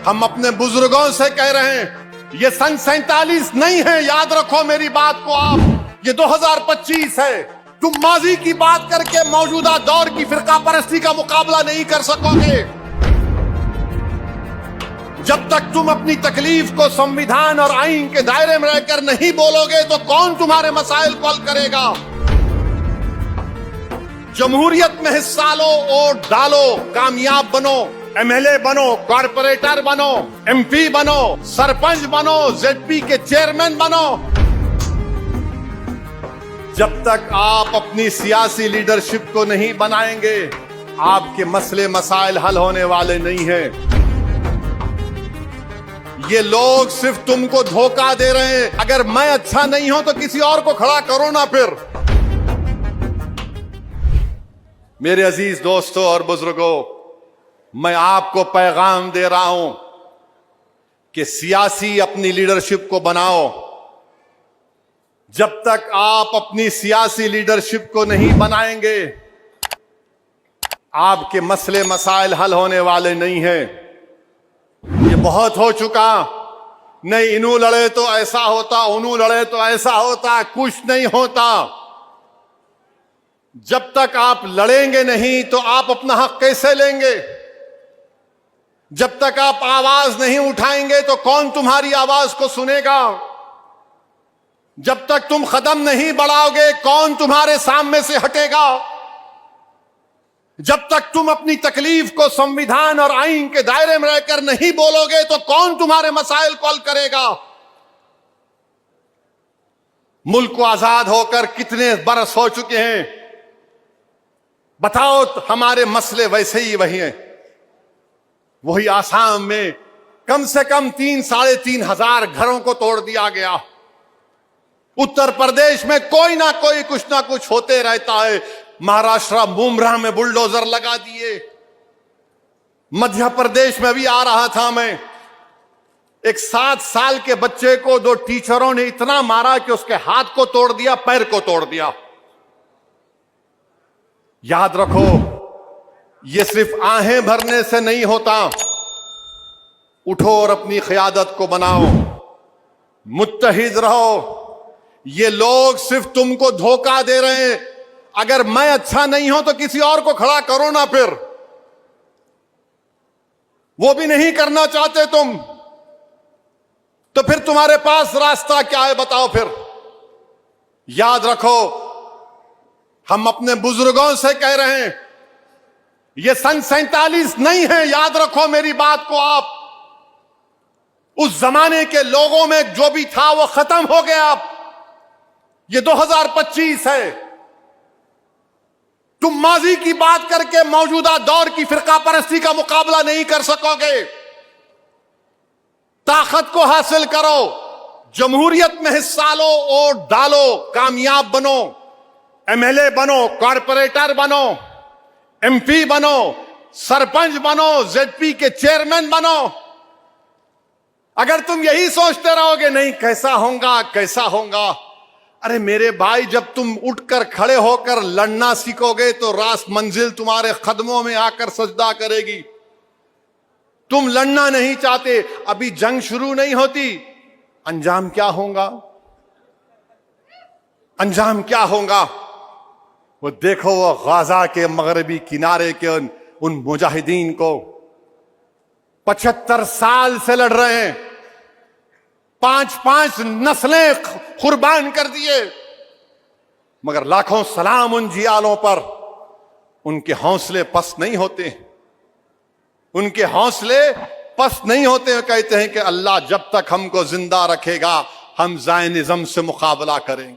हम अपने बुजुर्गों से कह रहे हैं ये सन 47 नहीं है, याद रखो मेरी बात को आप, ये 2025 है। तुम माजी की बात करके मौजूदा दौर की फिरका परस्ती का मुकाबला नहीं कर सकोगे। जब तक तुम अपनी तकलीफ को संविधान और आईन के दायरे में रहकर नहीं बोलोगे तो कौन तुम्हारे मसाइल को हल करेगा। जमहूरियत में हिस्सा लो, वोट डालो, कामयाब बनो, एमएलए बनो, कॉर्पोरेटर बनो, एमपी बनो, सरपंच बनो, जेडपी के चेयरमैन बनो। जब तक आप अपनी सियासी लीडरशिप को नहीं बनाएंगे आपके मसले मसाइल हल होने वाले नहीं हैं। ये लोग सिर्फ तुमको धोखा दे रहे हैं। अगर मैं अच्छा नहीं हूं तो किसी और को खड़ा करो ना। फिर मेरे अजीज दोस्तों और बुजुर्गों, मैं आपको पैगाम दे रहा हूं कि सियासी अपनी लीडरशिप को बनाओ। जब तक आप अपनी सियासी लीडरशिप को नहीं बनाएंगे आपके मसले मसाइल हल होने वाले नहीं हैं। ये बहुत हो चुका। नहीं इनू लड़े तो ऐसा होता, उनू लड़े तो ऐसा होता, कुछ नहीं होता। जब तक आप लड़ेंगे नहीं तो आप अपना हक कैसे लेंगे। जब तक आप आवाज नहीं उठाएंगे तो कौन तुम्हारी आवाज को सुनेगा। जब तक तुम कदम नहीं बढ़ाओगे कौन तुम्हारे सामने से हटेगा। जब तक तुम अपनी तकलीफ को संविधान और आईन के दायरे में रहकर नहीं बोलोगे तो कौन तुम्हारे मसाइल को हल करेगा। मुल्क को आजाद होकर कितने बरस हो चुके हैं, बताओ। हमारे मसले वैसे ही वही हैं। वही आसाम में कम से कम 3-3.5 हजार घरों को तोड़ दिया गया। उत्तर प्रदेश में कोई ना कोई कुछ ना कुछ होते रहता है। महाराष्ट्र मुमरा में बुलडोजर लगा दिए। मध्य प्रदेश में भी आ रहा था मैं, एक 7 साल के बच्चे को 2 टीचरों ने इतना मारा कि उसके हाथ को तोड़ दिया, पैर को तोड़ दिया। याद रखो ये सिर्फ आहें भरने से नहीं होता। उठो और अपनी क़यादत को बनाओ, मुत्तहिद रहो। ये लोग सिर्फ तुमको धोखा दे रहे हैं। अगर मैं अच्छा नहीं हूं तो किसी और को खड़ा करो ना। फिर वो भी नहीं करना चाहते तुम, तो फिर तुम्हारे पास रास्ता क्या है बताओ। फिर याद रखो हम अपने बुजुर्गों से कह रहे हैं ये सन 47 नहीं है, याद रखो मेरी बात को आप। उस जमाने के लोगों में जो भी था वो खत्म हो गया। अब ये 2025 है। तुम माजी की बात करके मौजूदा दौर की फिरका परस्ती का मुकाबला नहीं कर सकोगे। ताकत को हासिल करो, जमहूरियत में हिस्सा लो, वोट डालो, कामयाब बनो, एमएलए बनो, कॉर्पोरेटर बनो, एमपी बनो, सरपंच बनो, जेडपी के चेयरमैन बनो। अगर तुम यही सोचते रहोगे नहीं कैसा होगा कैसा होगा, अरे मेरे भाई जब तुम उठकर खड़े होकर लड़ना सीखोगे तो रास मंजिल तुम्हारे कदमों में आकर सजदा करेगी। तुम लड़ना नहीं चाहते, अभी जंग शुरू नहीं होती, अंजाम क्या होगा, अंजाम क्या होगा। वो देखो वो गाजा के मगरबी किनारे के उन मुजाहिदीन को 75 साल से लड़ रहे हैं, 5-5 नस्लें कुर्बान कर दिए, मगर लाखों सलाम उन जियालों पर। उनके हौसले पस्त नहीं होते, उनके हौसले पस्त नहीं होते। कहते हैं कि अल्लाह जब तक हमको जिंदा रखेगा हम ज़ायनिज़्म से मुकाबला करेंगे।